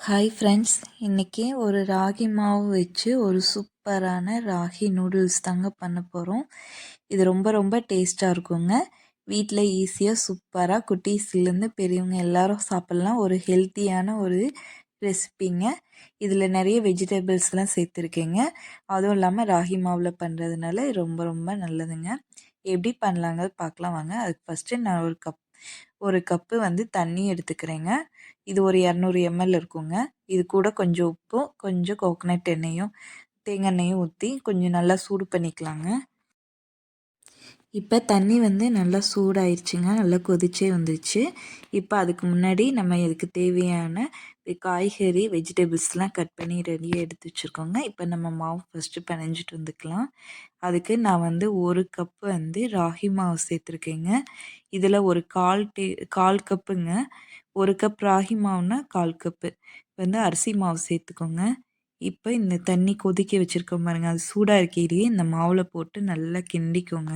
Hi friends, இன்றைக்கி ஒரு ராகி மாவு வச்சு ஒரு சூப்பரான ராகி நூடுல்ஸ் தாங்க பண்ண போகிறோம். இது ரொம்ப ரொம்ப டேஸ்ட்டாக இருக்குங்க. வீட்டில் ஈஸியாக சூப்பராக குட்டீஸ்லேருந்து பெரியவங்க எல்லாரும் சாப்பிட்லாம். ஒரு ஹெல்த்தியான ஒரு ரெசிபிங்க. இதில் நிறைய வெஜிடபிள்ஸ்லாம் சேர்த்துருக்கேங்க. அதுவும் இல்லாமல் ராகி மாவில் பண்ணுறதுனால ரொம்ப ரொம்ப நல்லதுங்க. எப்படி பண்ணலாங்க பார்க்கலாம் வாங்க. அதுக்கு ஃபஸ்ட்டு நான் ஒரு கப்பு வந்து தண்ணி எடுத்துக்கிறேங்க. இது ஒரு 200 எம்எல் இருக்குங்க. இது கூட கொஞ்சம் உப்பும், கொஞ்சம் கோகனட் எண்ணெயும், தேங்காய் எண்ணெயும் ஊற்றி கொஞ்சம் நல்லா சூடு பண்ணிக்கலாங்க. இப்போ தண்ணி வந்து நல்லா சூடாயிருச்சுங்க. நல்லா கொதிச்சே வந்துருச்சு. இப்போ அதுக்கு முன்னாடி நம்ம இதுக்கு தேவையான காய்கறி, வெஜிடபிள்ஸ்லாம் கட் பண்ணி ரெடியாக எடுத்து வச்சுருக்கோங்க. இப்போ நம்ம மாவு ஃபஸ்ட்டு பெனஞ்சிட்டு வந்துக்கலாம். அதுக்கு நான் வந்து 1 கப்பு வந்து ராகி மாவு சேர்த்துருக்கேங்க. இதில் ஒரு 1/4 கப்புங்க. 1 கப் ராகி மாவுனா 1/4 கப்பு வந்து அரிசி மாவு சேர்த்துக்கோங்க. இப்போ இந்த தண்ணி கொதிக்க வச்சுருக்கோம் பாருங்க, அது சூடாக இருக்கையிலேயே இந்த மாவில் போட்டு நல்லா கிண்டிக்கோங்க.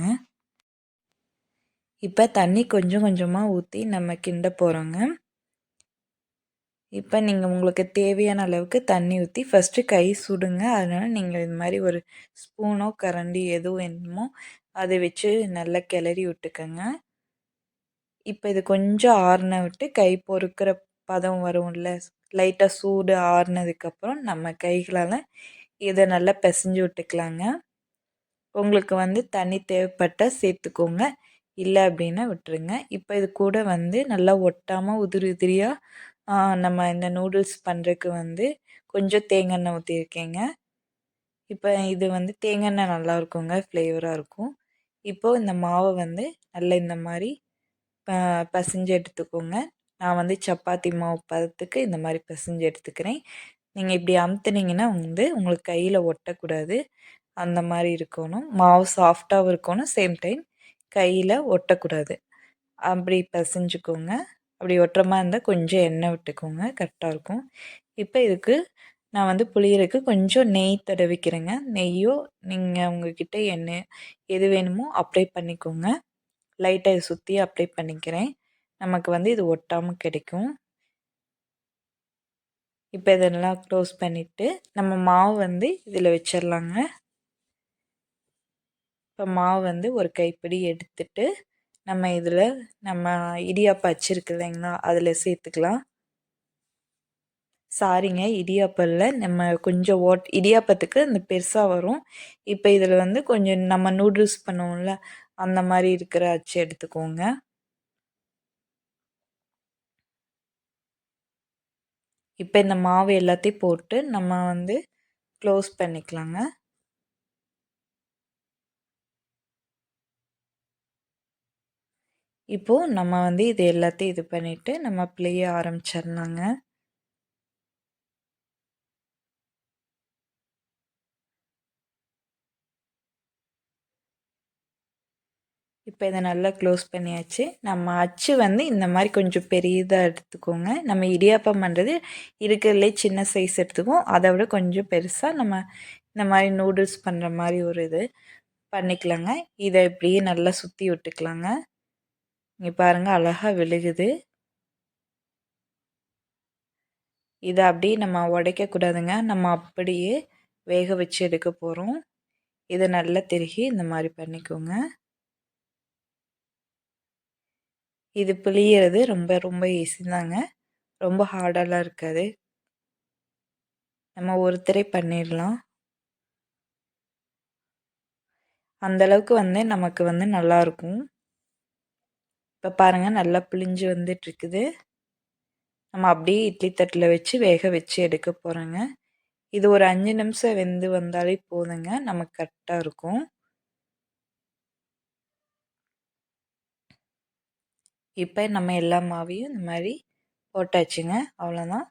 இப்போ தண்ணி கொஞ்சம் கொஞ்சமாக ஊற்றி நம்ம கிண்ட போகிறோங்க. இப்போ நீங்கள் உங்களுக்கு தேவையான அளவுக்கு தண்ணி ஊற்றி ஃபஸ்ட்டு கை சுடுங்க. அதனால் நீங்கள் இது மாதிரி ஒரு ஸ்பூனோ கரண்டி எது வேணுமோ அதை வச்சு நல்லா கிளறி விட்டுக்கோங்க. இப்போ இது கொஞ்சம் ஆறுன விட்டு கை பொறுக்கிற பதம் வரும்ல, லைட்டாக சூடு ஆறுனதுக்கப்புறம் நம்ம கைகளால் இதை நல்லா பிசைஞ்சு விட்டுக்கலாங்க. உங்களுக்கு வந்து தண்ணி தேவைப்பட்டால் சேர்த்துக்கோங்க, இல்லை அப்படின்னா விட்டுருங்க. இப்போ இது கூட வந்து நல்லா ஒட்டாமல் உதிரி உதிரியாக நம்ம இந்த நூடுல்ஸ் பண்ணுறதுக்கு வந்து கொஞ்சம் தேங்காய் எண்ணெய் ஊற்றிருக்கேங்க. இப்போ இது வந்து தேங்காய் எண்ணெய் நல்லாயிருக்குங்க, ஃப்ளேவராக இருக்கும். இப்போது இந்த மாவை வந்து நல்லா இந்த மாதிரி பிசைஞ்சு எடுத்துக்கோங்க. நான் வந்து சப்பாத்தி மாவு பதத்துக்கு இந்த மாதிரி பிசைஞ்சு எடுத்துக்கிறேன். நீங்கள் இப்படி அமுத்துனீங்கன்னா வந்து உங்களுக்கு கையில் ஒட்டக்கூடாது, அந்த மாதிரி இருக்கணும். மாவு சாஃப்டாகவும் இருக்கணும், சேம் டைம் கையில் ஒட்டக்கூடாது. அப்படி பிசைஞ்சுக்கோங்க. அப்படி ஒட்டுற மாதிரி இருந்தால் கொஞ்சம் எண்ணெய் விட்டுக்கோங்க, கரெக்டாக இருக்கும். இப்போ இதுக்கு நான் வந்து புளியறதுக்கு கொஞ்சம் நெய் தடவிக்கிறேங்க. நெய்யோ நீங்கள் உங்கள்கிட்ட எண்ணெய் எது வேணுமோ அப்ளை பண்ணிக்கோங்க. லைட்டாக இதை சுற்றி அப்ளை பண்ணிக்கிறேன். நமக்கு வந்து இது ஒட்டாமல் கிடைக்கும். இப்போ இதெல்லாம் க்ளோஸ் பண்ணிவிட்டு நம்ம மாவு வந்து இதில் வச்சிடலாங்க. இப்போ மாவு வந்து ஒரு கைப்பிடி எடுத்துட்டு நம்ம இதில் நம்ம இடியாப்பம் அச்சு இருக்குது இல்லைங்களா, அதில் சேர்த்துக்கலாம். சாரிங்க, இடியாப்பம் இல்லை, நம்ம கொஞ்சம் இடியாப்பத்துக்கு இந்த பெருசாக வரும். இப்போ இதில் வந்து கொஞ்சம் நம்ம நூடுல்ஸ் பண்ணுவோம்ல, அந்த மாதிரி இருக்கிற அச்சு எடுத்துக்கோங்க. இப்போ இந்த மாவு எல்லாத்தையும் போட்டு நம்ம வந்து க்ளோஸ் பண்ணிக்கலாங்க. இப்போது நம்ம வந்து இது எல்லாத்தையும் இது பண்ணிவிட்டு நம்ம பிழைய ஆரம்பிச்சிடலாங்க. இப்போ இதை நல்லா க்ளோஸ் பண்ணியாச்சு. நம்ம அச்சு வந்து இந்த மாதிரி கொஞ்சம் பெரியதாக எடுத்துக்கோங்க. நம்ம இடியாப்பம் பண்ணுறது இருக்கிறதுலே சின்ன சைஸ் எடுத்துக்குவோம். அதை விட கொஞ்சம் பெருசாக நம்ம இந்த மாதிரி நூடுல்ஸ் பண்ணுற மாதிரி ஒரு இது பண்ணிக்கலாங்க. இதை இப்படியே நல்லா சுற்றி விட்டுக்கலாங்க. இங்கே பாருங்கள், அழகாக விழுகுது. இதை அப்படியே நம்ம உடைக்கக்கூடாதுங்க. நம்ம அப்படியே வேக வச்சு எடுக்க போகிறோம். இதை நல்லா திருகி இந்த மாதிரி பண்ணிக்கோங்க. இது பிழியறது ரொம்ப ரொம்ப ஈஸி தாங்க. ரொம்ப ஹார்டாலாம் இருக்காது. நம்ம ஒருத்தரே பண்ணிடலாம். அந்தளவுக்கு வந்து நமக்கு வந்து நல்லாயிருக்கும். இப்போ பாருங்கள், நல்லா பிழிஞ்சு வந்துட்டுருக்குது. நம்ம அப்படியே இட்லி தட்டில் வச்சு வேக வச்சு எடுக்க போகிறோங்க. இது ஒரு 5 நிமிஷம் வெந்து வந்தாலே போதுங்க, நமக்கு கரெக்டாக இருக்கும். இப்போ நம்ம எல்லா மாவையும் இந்த மாதிரி போட்டாச்சுங்க. அவ்வளோதான்.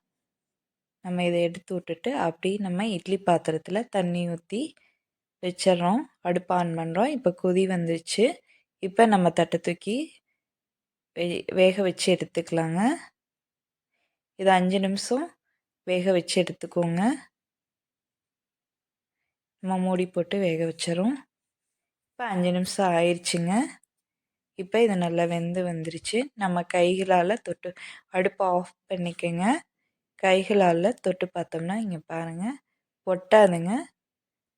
நம்ம இதை எடுத்து விட்டுட்டு அப்படியே நம்ம இட்லி பாத்திரத்தில் தண்ணி ஊற்றி வச்சிடுறோம். அடுப்பு ஆன் பண்ணுறோம். இப்போ கொதி வந்துச்சு. இப்போ நம்ம தட்டை தூக்கி வேக வச்சு எடுத்துக்கலாங்க. இது 5 நிமிஷம் வேக வச்சு எடுத்துக்கோங்க. நம்ம மூடி போட்டு வேக வச்சிடும். இப்போ 5 நிமிஷம் ஆயிடுச்சுங்க. இப்போ இது நல்லா வெந்து வந்துருச்சு. நம்ம கைகளால் தொட்டு அடுப்பை ஆஃப் பண்ணிக்கோங்க. கைகளால் தொட்டு பார்த்தோம்னா இங்கே பாருங்கள் ஒட்டாதுங்க.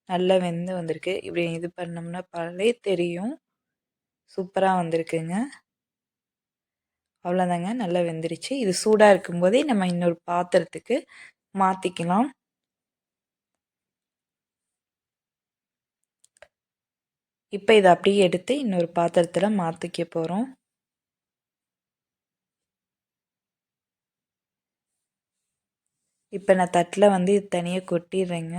நல்லா வெந்து வந்திருக்கு. இப்படி இது பண்ணோம்னா பாலே தெரியும். சூப்பரா வந்திருக்குங்க. அவ்வளோதாங்க நல்லா வெந்துருச்சு. இது சூடாக இருக்கும்போதே நம்ம இன்னொரு பாத்திரத்துக்கு மாற்றிக்கலாம். இப்போ இதை அப்படியே எடுத்து இன்னொரு பாத்திரத்தில் மாற்றிக்க போகிறோம். இப்போ நான் தட்டில் வந்து இது தனியாக கொட்டிடுறேங்க.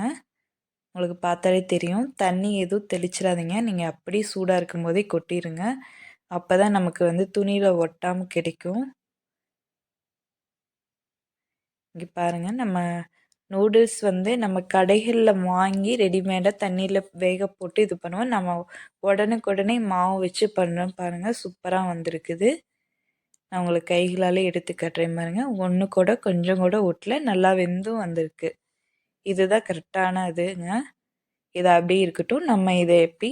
உங்களுக்கு பார்த்தாலே தெரியும். தண்ணி எதுவும் தெளிச்சிடாதீங்க. நீங்கள் அப்படியே சூடாக இருக்கும்போதே கொட்டிடுங்க. அப்போ தான் நமக்கு வந்து துணியில் ஒட்டாமல் கிடைக்கும். இங்கே பாருங்கள், நம்ம நூடுல்ஸ் வந்து நம்ம கடைகளில் வாங்கி ரெடிமேடாக தண்ணியில் வேக போட்டு இது பண்ணுவோம். நம்ம உடனுக்குடனே மாவு வச்சு பண்ணுறோம் பாருங்கள், சூப்பராக வந்திருக்குது. நான் உங்களுக்கு கைகளால் எடுத்து காட்டுறேன் பாருங்கள். ஒன்று கூட கொஞ்சம் கூட ஒட்டல, நல்லா வெந்தும் வந்திருக்கு. இதுதான் கரெக்டான இதுங்க. இது அப்படியே இருக்கட்டும். நம்ம இதை எப்படி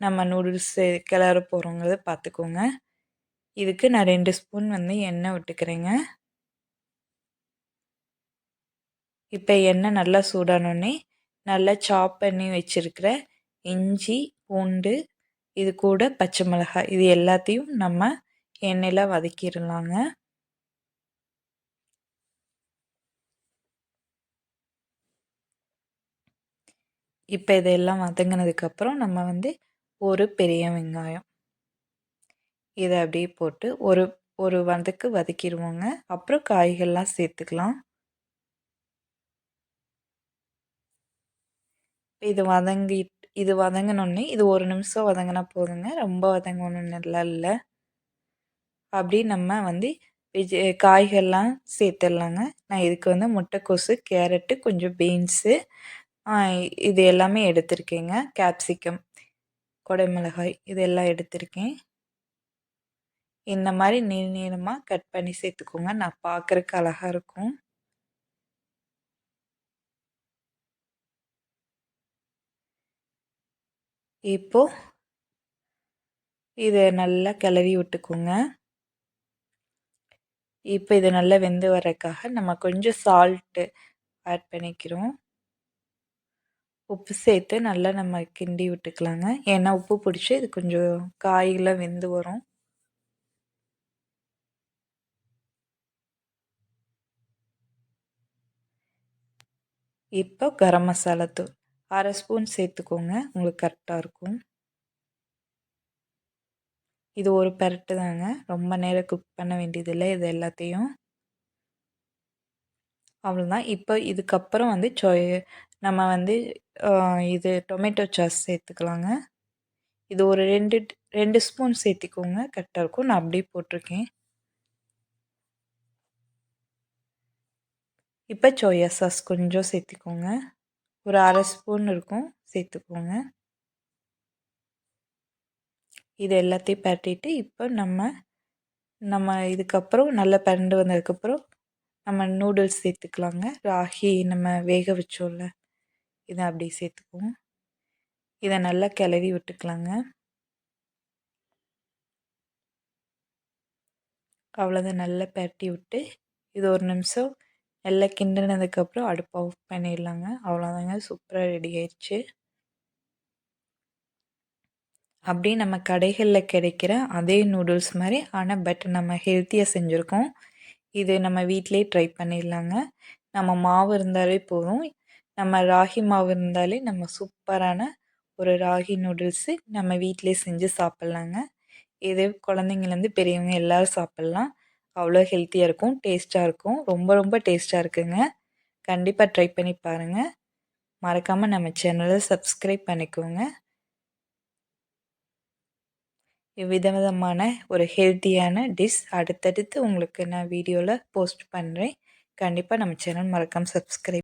நம்ம நூடுல்ஸ் கிளற போகிறோங்கிறத பார்த்துக்கோங்க. இதுக்கு நான் 2 ஸ்பூன் வந்து எண்ணெய் விட்டுக்கிறேங்க. இப்போ எண்ணெய் நல்லா சூடானோடனே நல்லா சாப் பண்ணி வச்சுருக்கிற இஞ்சி, பூண்டு, இது கூட பச்சை மிளகாய், இது எல்லாத்தையும் நம்ம எண்ணெயில் வதக்கிடலாங்க. இப்போ இதெல்லாம் வதங்கினதுக்கப்புறம் நம்ம வந்து ஒரு பெரிய வெங்காயம் இதை அப்படியே போட்டு ஒரு ஒரு வதக்கிடுவோங்க. அப்புறம் காய்கள்லாம் சேர்த்துக்கலாம். இது வதங்கினோடனே இது ஒரு நிமிஷம் வதங்கினா போதுங்க. ரொம்ப வதங்கணும்னுலாம் இல்லை. அப்படி நம்ம வந்து காய்கள்லாம் சேர்த்துடலாங்க. நான் இதுக்கு வந்து முட்டைக்கோசு, கேரட்டு, கொஞ்சம் பீன்ஸு, இது எல்லாமே எடுத்திருக்கேங்க. கேப்சிகம், குடைமிளகாய் இதெல்லாம் எடுத்திருக்கேன். இந்த மாதிரி நீள நீளமாக கட் பண்ணி சேர்த்துக்கோங்க. நான் பார்க்குறக்கு அழகாக இருக்கும். இப்போ இதை நல்லா கிளறி விட்டுக்கோங்க. இப்போ இது நல்லா வெந்து வர்றதுக்காக நம்ம கொஞ்சம் சால்ட்டு ஆட் பண்ணிக்கிறோம். உப்பு சேர்த்து நல்லா நம்ம கிண்டி விட்டுக்கலாங்க. ஏன்னா உப்பு பிடிச்சி இது கொஞ்சம் காயெல்லாம் வெந்து வரும். இப்போ கரம் மசாலா தூள் 1/2 ஸ்பூன் சேர்த்துக்கோங்க. உங்களுக்கு கரெக்டாக இருக்கும். இது ஒரு பெரட்டு தாங்க. ரொம்ப நேரம் குக் பண்ண வேண்டியதில்லை இது எல்லாத்தையும். அவ்வளோதான். இப்போ இதுக்கப்புறம் வந்து நம்ம வந்து இது டொமேட்டோ சாஸ் சேர்த்துக்கலாங்க. இது ஒரு 2 ஸ்பூன் சேர்த்திக்கோங்க. கரெக்டாக இருக்கும். நான் அப்படியே போட்டிருக்கேன். இப்போ சோயா சாஸ் கொஞ்சம் சேர்த்திக்கோங்க. ஒரு 1/2 ஸ்பூன் இருக்கும், சேர்த்துக்கோங்க. இது எல்லாத்தையும் பரட்டிட்டு இப்போ நம்ம இதுக்கப்புறம் நல்லா பரண்டு வந்ததுக்கப்புறம் நம்ம நூடுல்ஸ் சேர்த்துக்கலாங்க. ராகி நம்ம வேக வச்சோம்ல, இதை அப்படியே சேர்த்துக்குவோம். இதை நல்லா கிளறி விட்டுக்கலாங்க. அவ்வளோதான், நல்லா பரட்டி விட்டு இது ஒரு நிமிஷம் நல்லா கிண்டினதுக்கப்புறம் அடுப்பை ஆஃப் பண்ணிடலாங்க. அவ்வளோதாங்க, சூப்பராக ரெடி ஆயிடுச்சு. அப்படியே நம்ம கடைகளில் கிடைக்கிற அதே நூடுல்ஸ் மாதிரி, ஆனால் பட் நம்ம ஹெல்த்தியாக செஞ்சுருக்கோம். இது நம்ம வீட்டிலே ட்ரை பண்ணிடலாங்க. நம்ம மாவு இருந்தாலே போதும். நம்ம ராகி மாவு இருந்தாலே நம்ம சூப்பரான ஒரு ராகி நூடுல்ஸு நம்ம வீட்டிலே செஞ்சு சாப்பிட்லாங்க. இது குழந்தைங்கலேருந்து பெரியவங்க எல்லோரும் சாப்பிட்லாம். அவ்வளோ ஹெல்த்தியாக இருக்கும், டேஸ்ட்டாக இருக்கும். ரொம்ப ரொம்ப டேஸ்ட்டாக இருக்குங்க. கண்டிப்பாக ட்ரை பண்ணி பாருங்கள். மறக்காமல் நம்ம சேனலை சப்ஸ்கிரைப் பண்ணிக்கோங்க. விதவிதமான ஒரு ஹெல்த்தியான டிஷ் அடுத்தடுத்து உங்களுக்கு நான் வீடியோவில் போஸ்ட் பண்ணுறேன். கண்டிப்பாக நம்ம சேனல் மறக்காமல் சப்ஸ்கிரைப்